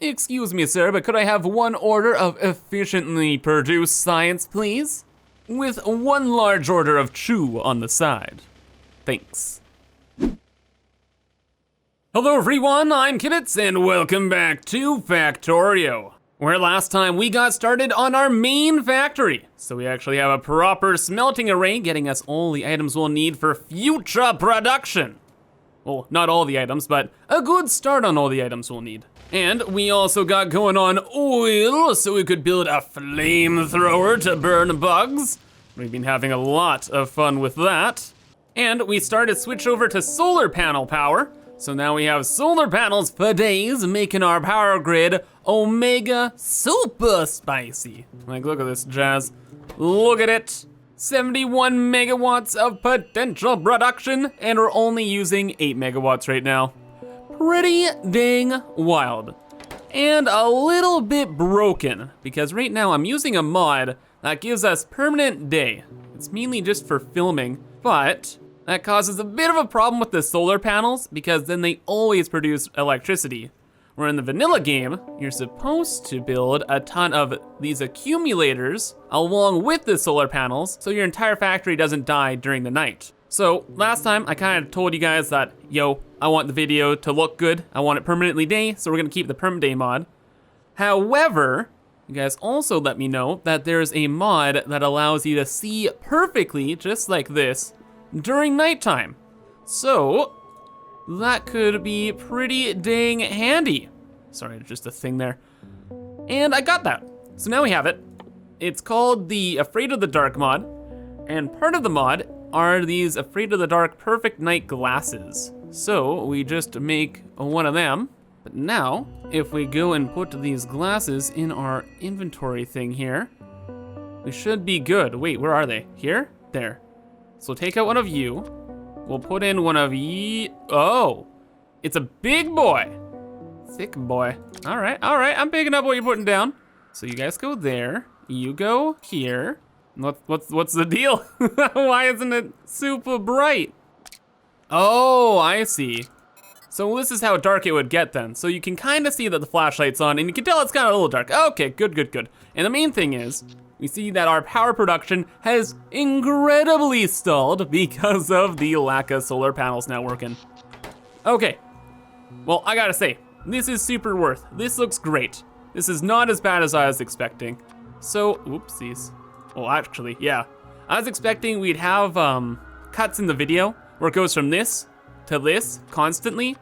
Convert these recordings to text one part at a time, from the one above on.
Excuse me, sir, but could I have one order of efficiently produced science, please? With one large order of chew on the side. Thanks. Hello everyone, I'm Kibitz and welcome back to Factorio, where last time we got started on our main factory. So we actually have a proper smelting array getting us all the items we'll need for future production. Well, not all the items, but a good start on all the items we'll need. And we also got going on oil, so we could build a flamethrower to burn bugs. We've been having a lot of fun with that. And we started to switch over to solar panel power. So now we have solar panels for days, making our power grid omega super spicy. Like, look at this jazz. Look at it. 71 megawatts of potential production, and we're only using 8 megawatts right now. Pretty dang wild. And a little bit broken, because right now I'm using a mod that gives us permanent day. It's mainly just for filming, but that causes a bit of a problem with the solar panels because then they always produce electricity. Where in the vanilla game, you're supposed to build a ton of these accumulators along with the solar panels so your entire factory doesn't die during the night. So last time I kind of told you guys that, yo, I want the video to look good. I want it permanently day, so we're gonna keep the perm day mod. However, you guys also let me know that there's a mod that allows you to see perfectly, just like this, during nighttime. So, that could be pretty dang handy. Sorry, just a thing there. And I got that. So now we have it. It's called the Afraid of the Dark mod. And part of the mod are these Afraid of the Dark perfect night glasses. So we just make one of them. But now, if we go and put these glasses in our inventory thing here, we should be good. Wait, where are they? Here? There. So take out one of you. We'll put in one of ye. Oh, it's a big boy. Thick boy. All right, I'm picking up what you're putting down. So you guys go there. You go here. What's the deal? Why isn't it super bright? Oh, I see. So this is how dark it would get then. So you can kind of see that the flashlight's on, and you can tell it's kind of a little dark. Okay, good. And the main thing is, we see that our power production has incredibly stalled because of the lack of solar panels now working. Okay, well, I gotta say, this is super worth. This looks great. This is not as bad as I was expecting. So, oopsies. Well, actually, yeah. I was expecting we'd have cuts in the video where it goes from this to this constantly,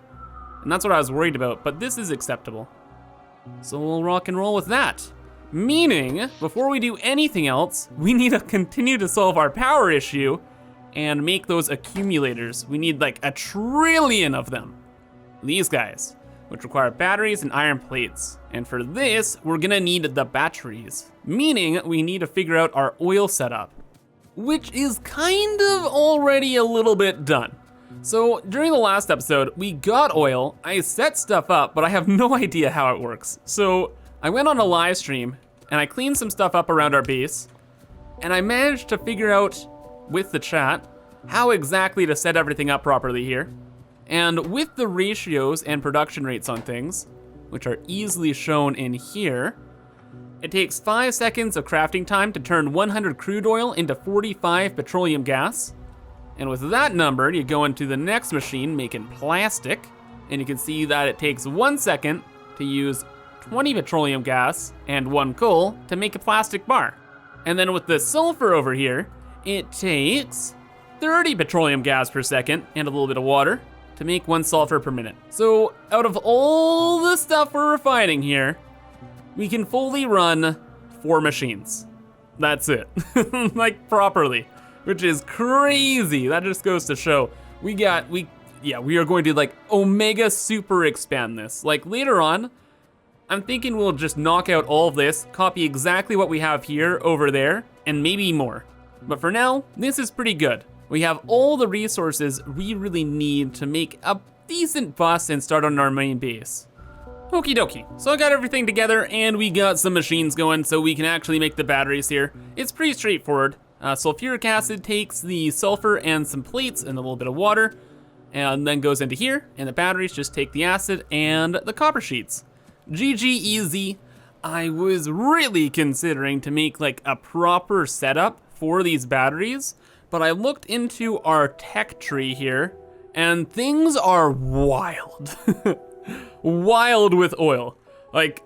and that's what I was worried about, but this is acceptable. So we'll rock and roll with that. Meaning, before we do anything else, we need to continue to solve our power issue and make those accumulators. We need like 1 trillion of them. These guys, which require batteries and iron plates. And for this, we're gonna need the batteries. Meaning, we need to figure out our oil setup, which is kind of already a little bit done. So during the last episode, we got oil, I set stuff up, but I have no idea how it works. So I went on a live stream and I cleaned some stuff up around our base, and I managed to figure out with the chat how exactly to set everything up properly here. And with the ratios and production rates on things, which are easily shown in here, it takes 5 seconds of crafting time to turn 100 crude oil into 45 petroleum gas. And with that number, you go into the next machine making plastic, and you can see that it takes 1 second to use 20 petroleum gas and 1 coal to make a plastic bar. And then with the sulfur over here, it takes 30 petroleum gas per second and a little bit of water to make 1 sulfur per minute. So out of all the stuff we're refining here, we can fully run 4 machines. That's it, like properly, which is crazy. That just goes to show we are going to like omega super expand this. Like later on, I'm thinking we'll just knock out all of this, copy exactly what we have here over there, and maybe more. But for now, this is pretty good. We have all the resources we really need to make a decent bus and start on our main base. Okie dokie, so I got everything together and we got some machines going so we can actually make the batteries here. It's pretty straightforward. Sulfuric acid takes the sulfur and some plates and a little bit of water, and then goes into here, and the batteries just take the acid and the copper sheets. GG easy. I was really considering to make like a proper setup for these batteries, but I looked into our tech tree here and things are wild. Wild with oil. Like,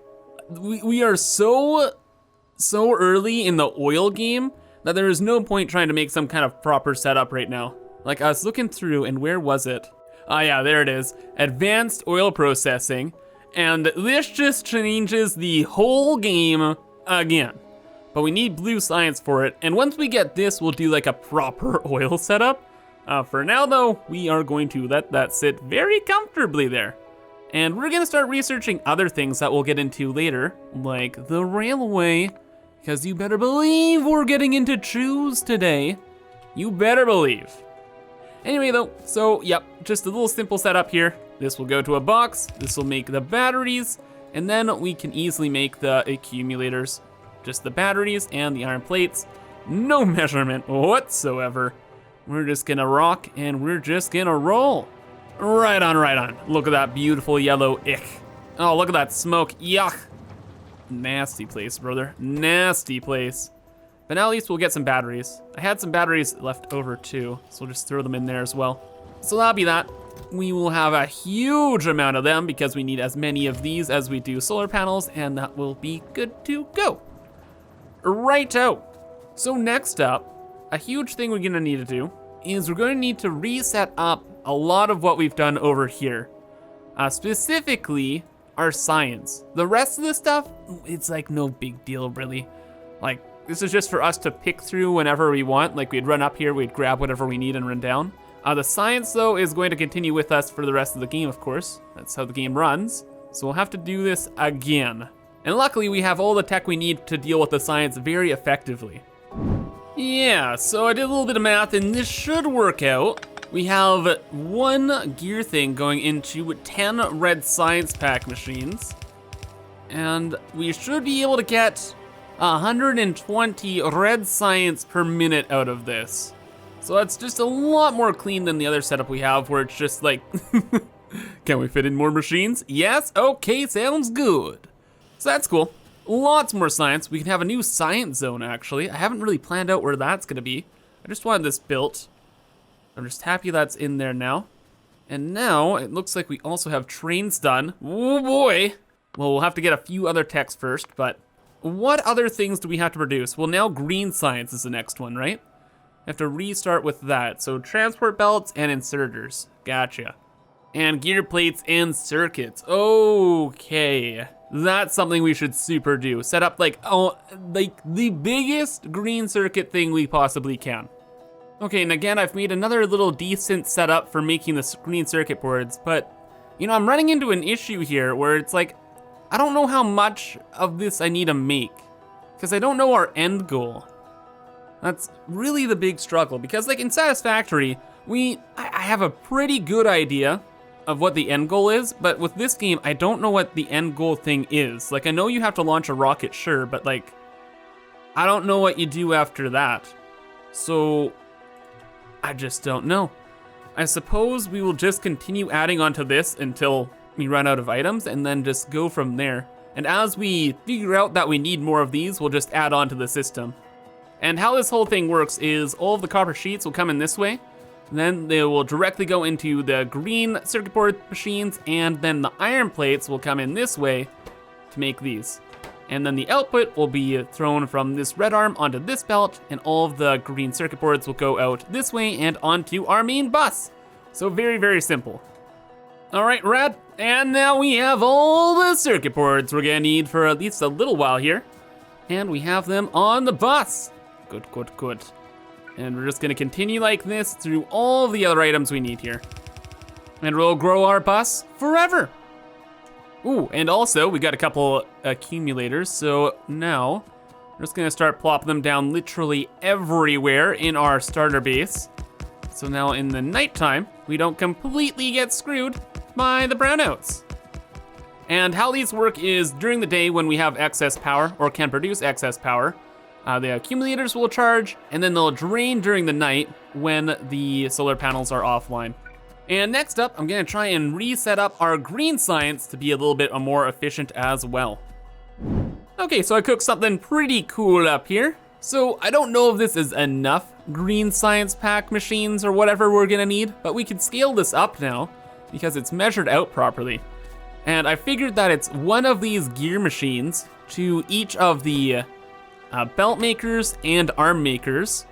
we are so early in the oil game that there is no point trying to make some kind of proper setup right now. Like, I was looking through, and where was it? Ah, yeah, there it is. Advanced oil processing. And this just changes the whole game again. But we need blue science for it. And once we get this, we'll do like a proper oil setup. For now though, we are going to let that sit very comfortably there. And we're gonna start researching other things that we'll get into later, like the railway, because you better believe we're getting into chews today. You better believe. Anyway though, so yep, just a little simple setup here. This will go to a box, this will make the batteries, and then we can easily make the accumulators. Just the batteries and the iron plates. No measurement whatsoever. We're just gonna rock and we're just gonna roll. Right on, right on. Look at that beautiful yellow ick. Oh, look at that smoke, yuck. Nasty place, brother, nasty place. But now at least we'll get some batteries. I had some batteries left over too, so we'll just throw them in there as well. So that'll be that. We will have a huge amount of them because we need as many of these as we do solar panels, and that will be good to go. Righto. So next up, a huge thing we're gonna need to do is we're gonna need to reset up a lot of what we've done over here. Specifically, our science. The rest of the stuff, it's like no big deal really. Like, this is just for us to pick through whenever we want. Like, we'd run up here, we'd grab whatever we need and run down. The science though is going to continue with us for the rest of the game, of course. That's how the game runs. So we'll have to do this again. And luckily we have all the tech we need to deal with the science very effectively. Yeah, so I did a little bit of math and this should work out. We have one gear thing going into 10 red science pack machines. And we should be able to get 120 red science per minute out of this. So that's just a lot more clean than the other setup we have where it's just like, can we fit in more machines? Yes, okay, sounds good. So that's cool. Lots more science. We can have a new science zone actually. I haven't really planned out where that's gonna be. I just wanted this built. I'm just happy that's in there now. And now it looks like we also have trains done. Oh boy. Well, we'll have to get a few other techs first, but what other things do we have to produce? Well, now green science is the next one, right? I have to restart with that. So transport belts and inserters. Gotcha. And gear plates and circuits. Okay. That's something we should super do. Set up like the biggest green circuit thing we possibly can. Okay, and again, I've made another little decent setup for making the green circuit boards, but you know, I'm running into an issue here where it's like, I don't know how much of this I need to make because I don't know our end goal. That's really the big struggle because like in Satisfactory, I have a pretty good idea of what the end goal is, but with this game, I don't know what the end goal thing is. Like I know you have to launch a rocket, sure, but like, I don't know what you do after that. So I just don't know. I suppose we will just continue adding onto this until we run out of items and then just go from there. And as we figure out that we need more of these, we'll just add on to the system. And how this whole thing works is all of the copper sheets will come in this way. Then they will directly go into the green circuit board machines, and then the iron plates will come in this way to make these. And then the output will be thrown from this red arm onto this belt, and all of the green circuit boards will go out this way and onto our main bus. So very, very simple. All right, rad. And now we have all the circuit boards we're gonna need for at least a little while here. And we have them on the bus. Good, good, good. And we're just gonna continue like this through all the other items we need here. And we'll grow our bus forever. Ooh, and also we got a couple accumulators, so now we're just gonna start plopping them down literally everywhere in our starter base. So now in the nighttime, we don't completely get screwed by the brownouts. And how these work is during the day when we have excess power or can produce excess power, the accumulators will charge and then they'll drain during the night when the solar panels are offline. And next up, I'm gonna try and reset up our green science to be a little bit more efficient as well. Okay, so I cooked something pretty cool up here. So I don't know if this is enough green science pack machines or whatever we're gonna need, but we can scale this up now because it's measured out properly. And I figured that it's one of these gear machines to each of the belt makers and arm makers.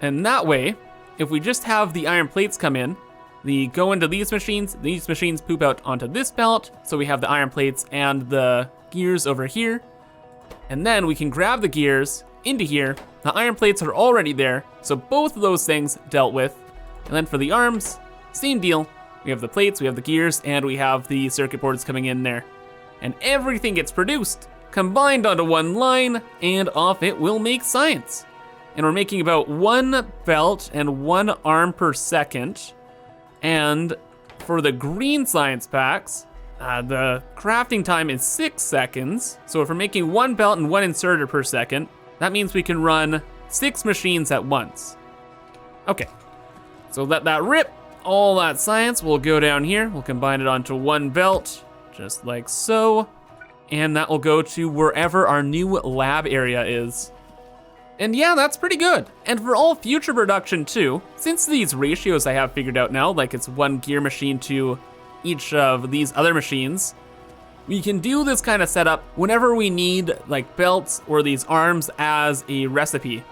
And that way, if we just have the iron plates come in, they go into these machines poop out onto this belt, so we have the iron plates and the gears over here. And then we can grab the gears into here. The iron plates are already there, so both of those things dealt with. And then for the arms, same deal. We have the plates, we have the gears, and we have the circuit boards coming in there. And everything gets produced, combined onto one line, and off it will make science. And we're making about 1 belt and 1 arm per second. And for the green science packs, the crafting time is 6 seconds. So if we're making 1 belt and 1 inserter per second, that means we can run 6 machines at once. Okay, so let that rip. All that science will go down here. We'll combine it onto 1 belt, just like so. And that will go to wherever our new lab area is. And yeah, that's pretty good. And for all future production too, since these ratios I have figured out now, like it's 1 gear machine to each of these other machines, we can do this kind of setup whenever we need like belts or these arms as a recipe.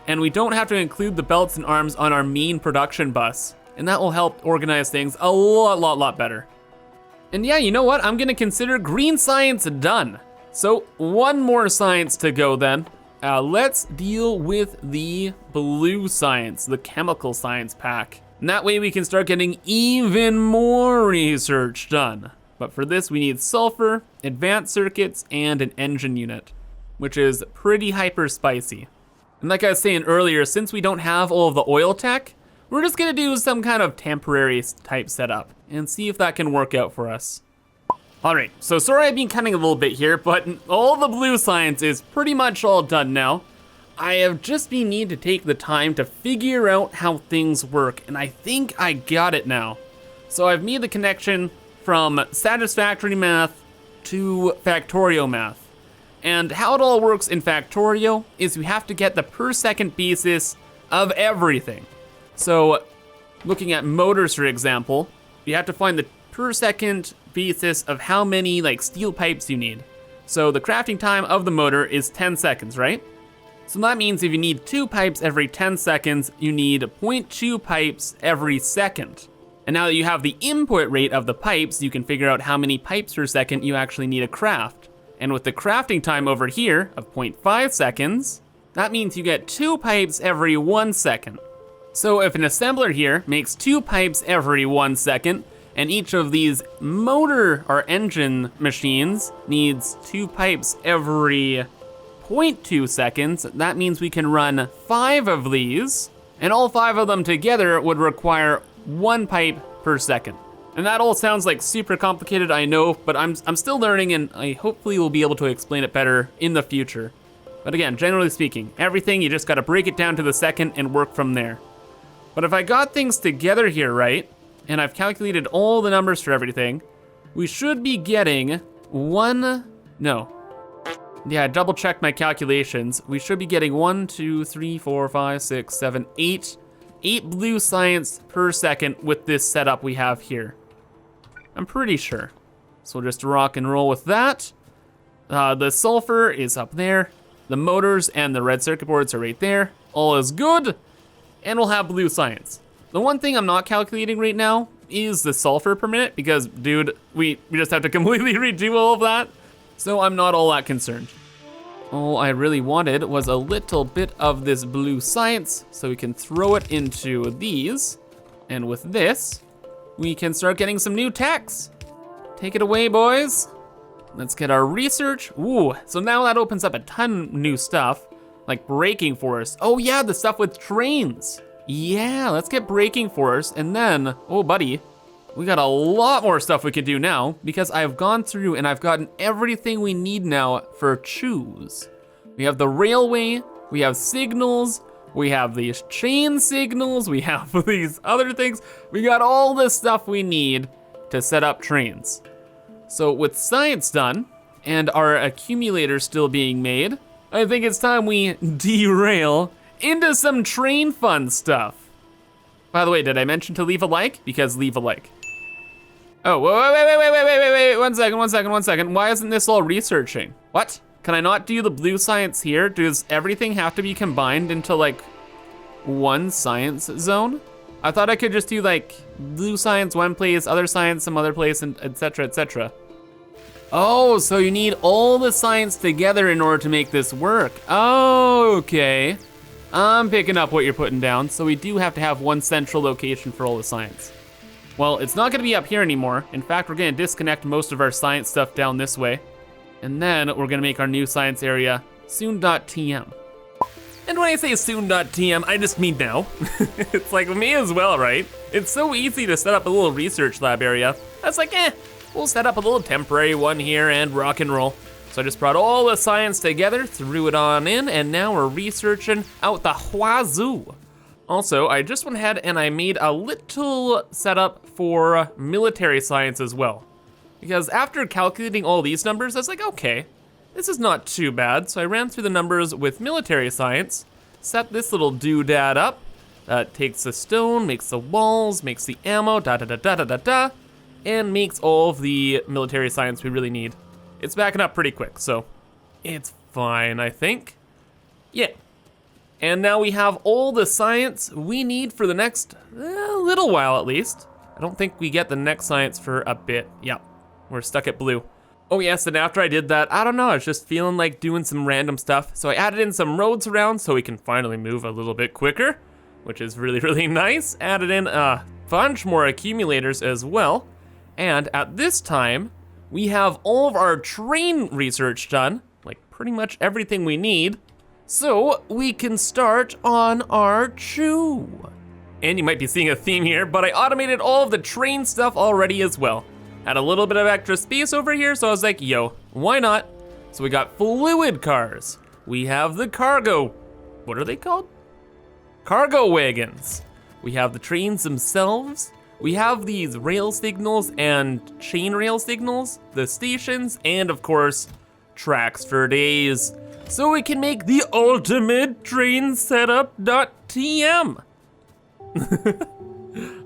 And we don't have to include the belts and arms on our main production bus. And that will help organize things a lot better. And yeah, you know what? I'm gonna consider green science done. So 1 more science to go then. Let's deal with the blue science, the chemical science pack. And that way we can start getting even more research done. But for this, we need sulfur, advanced circuits, and an engine unit, which is pretty hyper spicy. And like I was saying earlier, since we don't have all of the oil tech, we're just gonna do some kind of temporary type setup and see if that can work out for us. All right, so sorry I've been cutting a little bit here, but all the blue science is pretty much all done now. I have just been need to take the time to figure out how things work, and I think I got it now. So I've made the connection from Satisfactory Math to Factorio Math. And how it all works in Factorio is we have to get the per second basis of everything. So looking at motors, for example, you have to find the per second basis of how many like steel pipes you need. So the crafting time of the motor is 10 seconds, right? So that means if you need 2 pipes every 10 seconds, you need 0.2 pipes every second. And now that you have the input rate of the pipes, you can figure out how many pipes per second you actually need to craft. And with the crafting time over here of 0.5 seconds, that means you get 2 pipes every 1 second. So if an assembler here makes 2 pipes every 1 second, and each of these motor or engine machines needs 2 pipes every 0.2 seconds, that means we can run 5 of these, and all 5 of them together would require 1 pipe per second. And that all sounds like super complicated, I know, but I'm still learning, and I hopefully will be able to explain it better in the future. But again, generally speaking, everything you just gotta break it down to the second and work from there. But if I got things together here right, and I've calculated all the numbers for everything, we should be getting I double checked my calculations. We should be getting 1, 2, 3, 4, 5, 6, 7, 8 blue science per second with this setup we have here. I'm pretty sure. So we'll just rock and roll with that. The sulfur is up there. The motors and the red circuit boards are right there. All is good. And we'll have blue science. The one thing I'm not calculating right now is the sulfur per minute because, dude, we just have to completely redo all of that. So I'm not all that concerned. All I really wanted was a little bit of this blue science so we can throw it into these. And with this, we can start getting some new techs. Take it away, boys. Let's get our research. Ooh, so now that opens up a ton of new stuff, like braking force. Oh yeah, the stuff with trains. Yeah, let's get braking force, and then, oh buddy, we got a lot more stuff we could do now because I've gone through and I've gotten everything we need now for choose. We have the railway, we have signals, We have these chain signals, we have these other things. We got all the stuff we need to set up trains. So with science done, and our accumulator still being made, I think it's time we derail into some train fun stuff. By the way, did I mention to leave a like? Because leave a like. Oh, wait, 1 second. Why isn't this all researching? What? Can I not do the blue science here? Does everything have to be combined into like one science zone? I thought I could just do like blue science one place, other science some other place, and etc, etc. Oh, so you need all the science together in order to make this work. Oh, okay. I'm picking up what you're putting down. So we do have to have one central location for all the science. Well, it's not gonna be up here anymore. In fact, we're gonna disconnect most of our science stuff down this way. And then we're gonna make our new science area soon.tm. And when I say soon.tm, I just mean now. It's like me as well, right? It's so easy to set up a little research lab area. I was like, we'll set up a little temporary one here and rock and roll. So I just brought all the science together, threw it on in, and now we're researching out the wazoo. Also, I just went ahead and I made a little setup for military science as well. Because after calculating all these numbers, I was like, okay, this is not too bad. So I ran through the numbers with military science, set this little doodad up, takes the stone, makes the walls, makes the ammo, and makes all of the military science we really need. It's backing up pretty quick, so it's fine, I think. Yeah. And now we have all the science we need for the next little while at least. I don't think we get the next science for a bit. Yep, we're stuck at blue. Oh yes, and after I did that, I don't know, I was just feeling like doing some random stuff. So I added in some roads around so we can finally move a little bit quicker, which is really, really nice. Added in a bunch more accumulators as well. And at this time, we have all of our train research done, like pretty much everything we need. So we can start on our chew. And you might be seeing a theme here, but I automated all of the train stuff already as well. Had a little bit of extra space over here, so I was like, yo, why not? So we got fluid cars. We have the cargo, what are they called? Cargo wagons. We have the trains themselves. We have these rail signals and chain rail signals, the stations, and of course, tracks for days. So we can make the ultimate train setup.tm.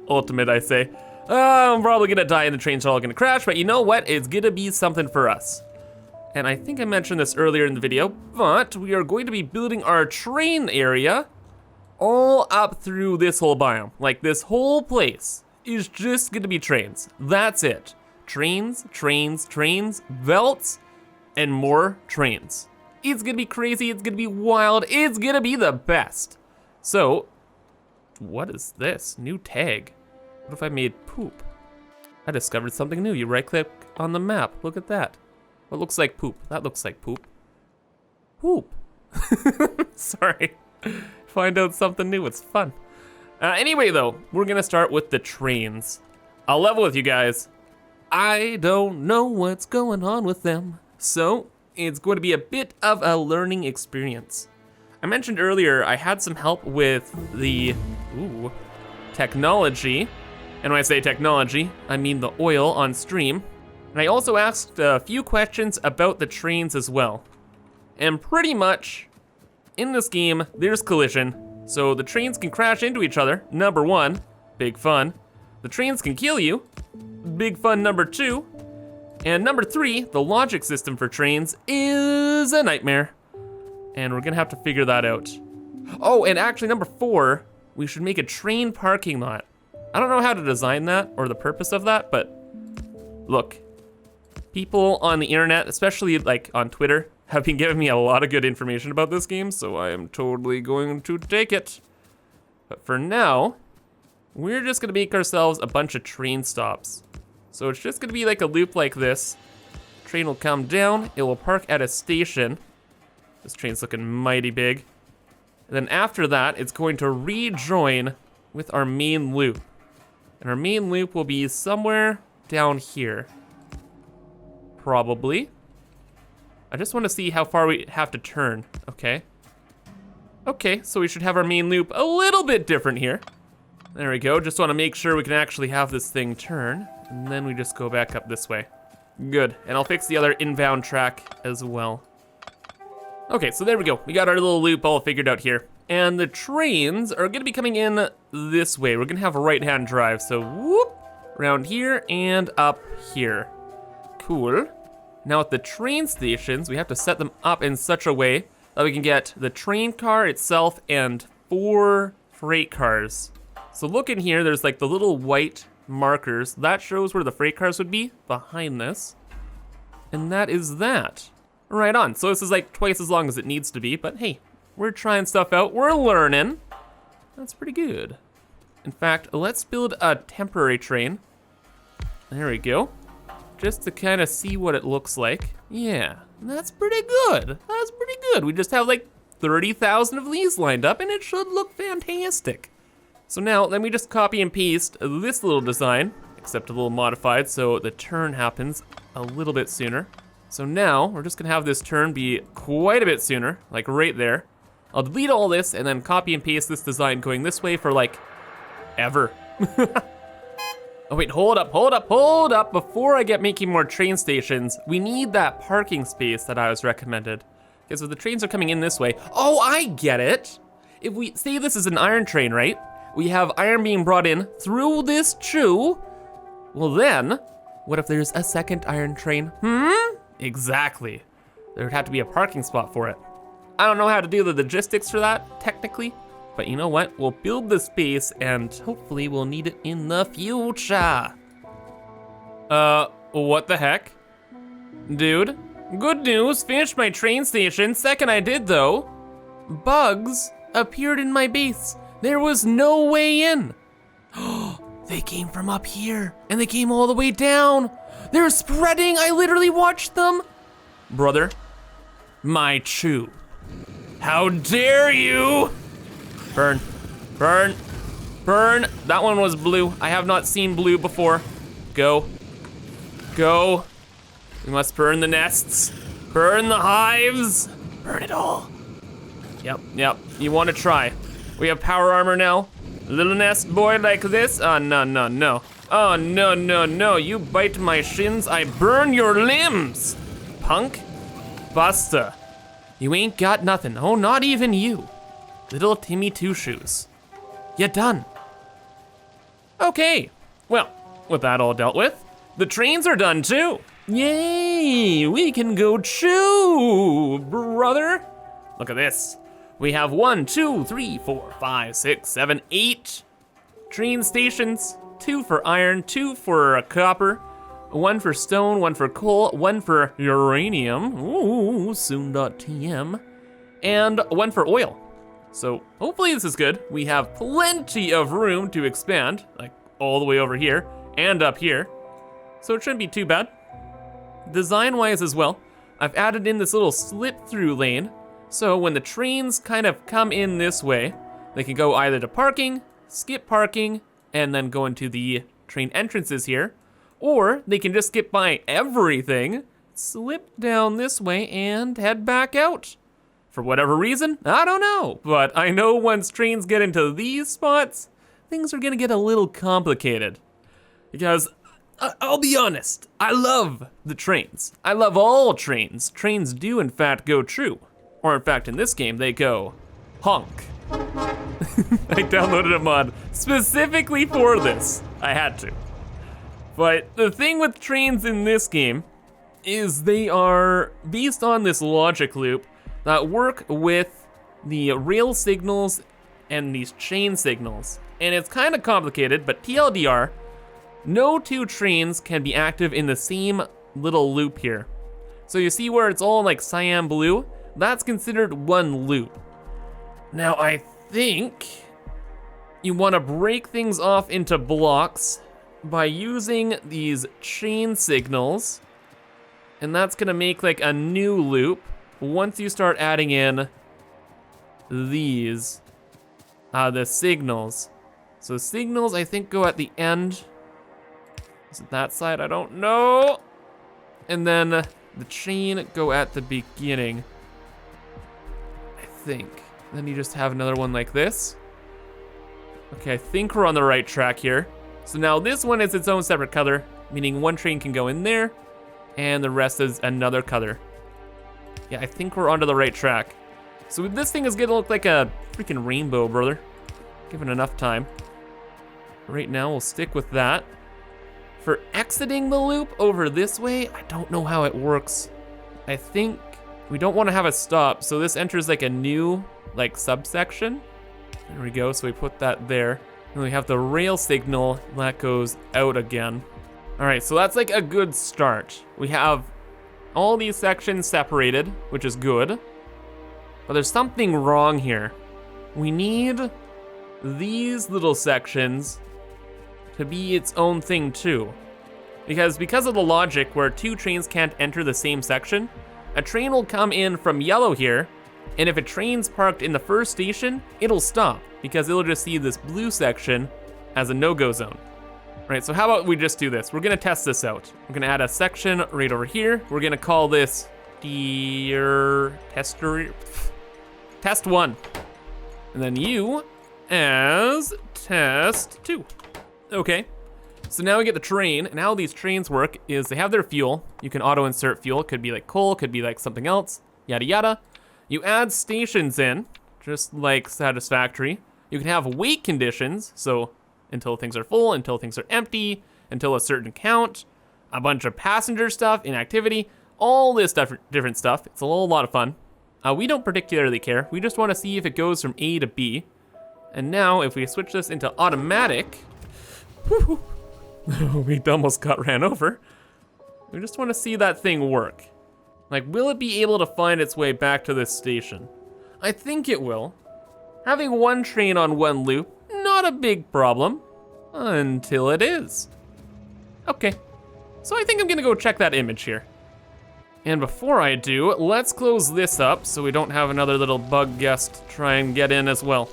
Ultimate, I say. I'm probably gonna die and the trains are all gonna crash, but you know what? It's gonna be something for us. And I think I mentioned this earlier in the video, but we are going to be building our train area all up through this whole biome. Like this whole place is just gonna be trains. That's it. Trains, trains, trains, belts, and more trains. It's gonna be crazy, it's gonna be wild, it's gonna be the best. So, what is this? New tag. What if I made poop? I discovered something new. You right click on the map, look at that. What looks like poop? That looks like poop. Poop. Sorry. Find out something new, it's fun. Anyway though, we're gonna start with the trains. I'll level with you guys. I don't know what's going on with them. So, it's going to be a bit of a learning experience. I mentioned earlier I had some help with the technology. And when I say technology, I mean the oil on stream. And I also asked a few questions about the trains as well. And pretty much, in this game, there's collision. So the trains can crash into each other, number one, big fun. The trains can kill you, big fun number two. And number three, the logic system for trains is a nightmare. And we're gonna have to figure that out. Oh, and actually number four, we should make a train parking lot. I don't know how to design that or the purpose of that, but look, people on the internet, especially like on Twitter, have been giving me a lot of good information about this game, so I am totally going to take it. But for now, we're just gonna make ourselves a bunch of train stops. So it's just gonna be like a loop like this. Train will come down, it will park at a station. This train's looking mighty big. And then after that, it's going to rejoin with our main loop. And our main loop will be somewhere down here. Probably. I just want to see how far we have to turn, okay? Okay, so we should have our main loop a little bit different here. There we go, just wanna make sure we can actually have this thing turn, and then we just go back up this way. Good, and I'll fix the other inbound track as well. Okay, so there we go. We got our little loop all figured out here. And the trains are gonna be coming in this way. We're gonna have a right-hand drive, so whoop, around here and up here. Cool. Now at the train stations, we have to set them up in such a way that we can get the train car itself and 4 freight cars. So look in here, there's like the little white markers. That shows where the freight cars would be behind this. And that is that. Right on, so this is like twice as long as it needs to be, but hey, we're trying stuff out, we're learning. That's pretty good. In fact, let's build a temporary train. There we go. Just to kind of see what it looks like. Yeah, that's pretty good. That's pretty good. We just have like 30,000 of these lined up and it should look fantastic. So now let me just copy and paste this little design, except a little modified so the turn happens a little bit sooner. So now we're just gonna have this turn be quite a bit sooner, like right there. I'll delete all this and then copy and paste this design going this way for like ever. Oh wait, hold up. Before I get making more train stations, we need that parking space that I was recommended. Because if the trains are coming in this way, oh, I get it. If we, say this is an iron train, right? We have iron being brought in through this chew. Well then, what if there's a second iron train? Exactly. There would have to be a parking spot for it. I don't know how to do the logistics for that, technically. But you know what? We'll build the space and hopefully we'll need it in the future. What the heck? Dude, good news, finished my train station. Second I did though, bugs appeared in my base. There was no way in. They came from up here and they came all the way down. They're spreading, I literally watched them. Brother, my chew. How dare you? Burn, burn, burn. That one was blue. I have not seen blue before. Go, go. We must burn the nests. Burn the hives. Burn it all. Yep, you wanna try. We have power armor now. Little nest boy like this? Oh, no. Oh, no. You bite my shins, I burn your limbs. Punk, busta. You ain't got nothing. Oh, not even you. Little Timmy Two Shoes. You done. Okay, well, with that all dealt with, the trains are done too. Yay, we can go chew, brother. Look at this. We have 1, 2, 3, 4, 5, 6, 7, 8 train stations. 2 for iron, 2 for copper, 1 for stone, 1 for coal, 1 for uranium, ooh, soon.tm, and 1 for oil. So hopefully this is good. We have plenty of room to expand, like all the way over here and up here. So it shouldn't be too bad. Design-wise as well, I've added in this little slip-through lane. So when the trains kind of come in this way, they can go either to parking, skip parking, and then go into the train entrances here, or they can just skip by everything, slip down this way, and head back out. For whatever reason, I don't know, but I know once trains get into these spots, things are gonna get a little complicated. Because, I'll be honest, I love the trains. I love all trains. Trains do in fact go true. Or in fact, in this game, they go honk. I downloaded a mod specifically for this. I had to. But the thing with trains in this game is they are based on this logic loop that work with the rail signals and these chain signals. And it's kind of complicated, but TLDR, no 2 trains can be active in the same little loop here. So you see where it's all like cyan blue? That's considered one loop. Now I think you want to break things off into blocks by using these chain signals, and that's gonna make like a new loop once you start adding in these, the signals. So signals I think go at the end. Is it that side? I don't know. And then the chain go at the beginning. I think. Then you just have another one like this. Okay, I think we're on the right track here. So now this one is its own separate color, meaning one train can go in there, and the rest is another color. Yeah, I think we're onto the right track. So this thing is gonna look like a freaking rainbow, brother. Given enough time. Right now, we'll stick with that. For exiting the loop over this way, I don't know how it works. I think we don't want to have a stop, so this enters like a new, like, subsection. There we go, so we put that there. And we have the rail signal that goes out again. All right, so that's like a good start. We have all these sections separated, which is good. But there's something wrong here. We need these little sections to be its own thing too. Because of the logic where two trains can't enter the same section, a train will come in from yellow here, and if a train's parked in the first station, it'll stop because it'll just see this blue section as a no-go zone. Right, so how about we just do this? We're gonna test this out. We're gonna add a section right over here. We're gonna call this test 1. And then you as test 2. Okay, so now we get the train, and how these trains work is they have their fuel. You can auto-insert fuel. It could be like coal, could be like something else, yada yada. You add stations in, just like Satisfactory. You can have wait conditions, so until things are full, until things are empty, until a certain count, a bunch of passenger stuff, inactivity, all this different stuff. It's a whole lot of fun. We don't particularly care. We just want to see if it goes from A to B. And now if we switch this into automatic, we almost got ran over. We just want to see that thing work. Like, will it be able to find its way back to this station? I think it will. Having one train on one loop, not a big problem, until it is. Okay, so I think I'm gonna go check that image here. And before I do, let's close this up so we don't have another little bug guest try and get in as well.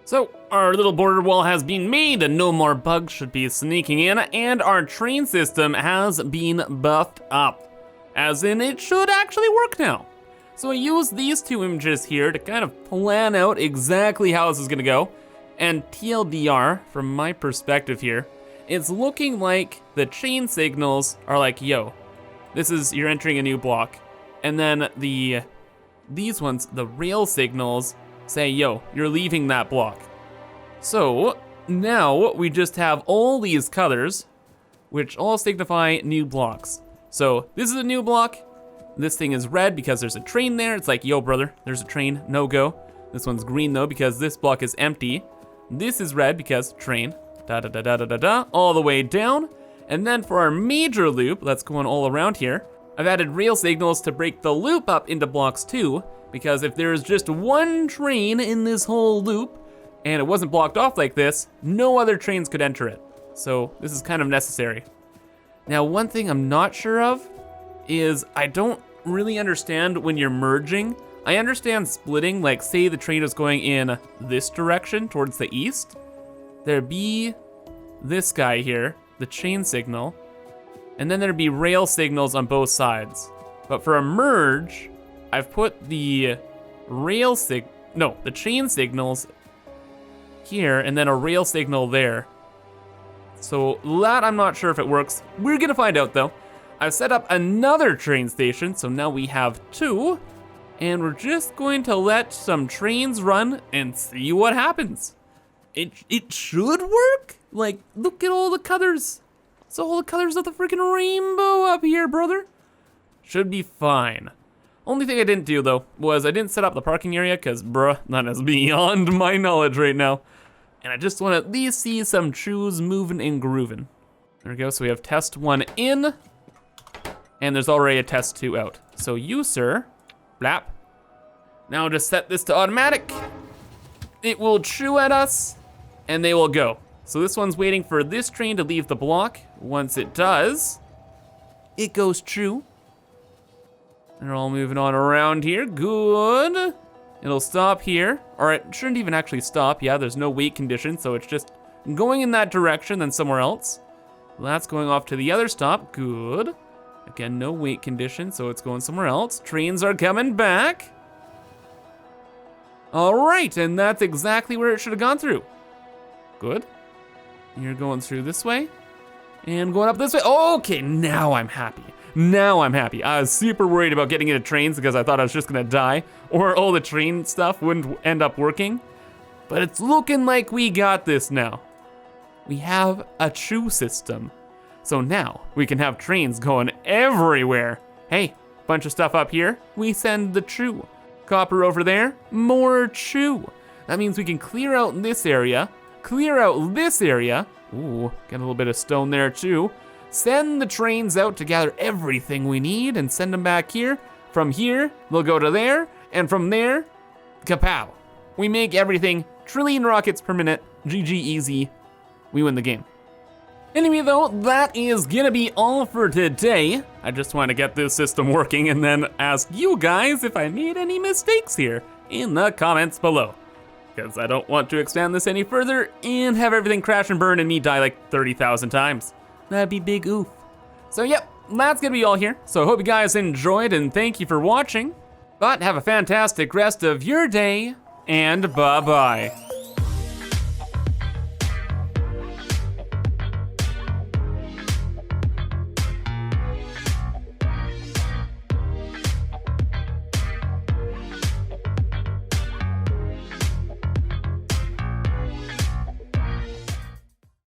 So, our little border wall has been made and no more bugs should be sneaking in, and our train system has been buffed up. As in, it should actually work now. So I used these two images here to kind of plan out exactly how this is gonna go. And TLDR, from my perspective here, it's looking like the chain signals are like, yo, you're entering a new block. And then these ones, the rail signals, say, yo, you're leaving that block. So now we just have all these colors, which all signify new blocks. So this is a new block. This thing is red because there's a train there. It's like, yo, brother, there's a train, no go. This one's green though because this block is empty. This is red because train, all the way down. And then for our major loop, that's going all around here, I've added rail signals to break the loop up into blocks too, because if there's just one train in this whole loop and it wasn't blocked off like this, no other trains could enter it. So this is kind of necessary. Now, one thing I'm not sure of is I don't really understand when you're merging. I understand splitting, like say the train is going in this direction towards the east. There'd be this guy here, the chain signal, and then there'd be rail signals on both sides. But for a merge, I've put the the chain signals here and then a rail signal there. So that I'm not sure if it works. We're gonna find out though. I've set up another train station, so now we have 2, and we're just going to let some trains run and see what happens. It should work. Like, look at all the colors. It's all the colors of the freaking rainbow up here, brother. Should be fine. Only thing I didn't do though was I didn't set up the parking area because bruh, that is beyond my knowledge right now. And I just want to at least see some trees moving and grooving. There we go, so we have test 1 in, and there's already a test 2 out. So you, sir, blap. Now just set this to automatic. It will chew at us, and they will go. So this one's waiting for this train to leave the block. Once it does, it goes true. They're all moving on around here, good. It'll stop here, or it shouldn't even actually stop. Yeah, there's no wait condition, so it's just going in that direction, then somewhere else. That's going off to the other stop, good. Again, no wait condition, so it's going somewhere else. Trains are coming back. All right, and that's exactly where it should have gone through. Good. You're going through this way and going up this way. Okay, now I'm happy. Now I'm happy. I was super worried about getting into trains because I thought I was just gonna die or all the train stuff wouldn't end up working. But it's looking like we got this now. We have a true system. So now we can have trains going everywhere. Hey, bunch of stuff up here. We send the true. Copper over there, more true. That means we can clear out this area, clear out this area. Ooh, get a little bit of stone there too. Send the trains out to gather everything we need and send them back here. From here, they'll go to there, and from there, kapow. We make everything trillion rockets per minute, GG easy. We win the game. Anyway though, that is gonna be all for today. I just want to get this system working and then ask you guys if I made any mistakes here in the comments below. Because I don't want to expand this any further and have everything crash and burn and me die like 30,000 times. That'd be big oof. So yep, that's gonna be all here. So I hope you guys enjoyed and thank you for watching. But have a fantastic rest of your day and bye-bye.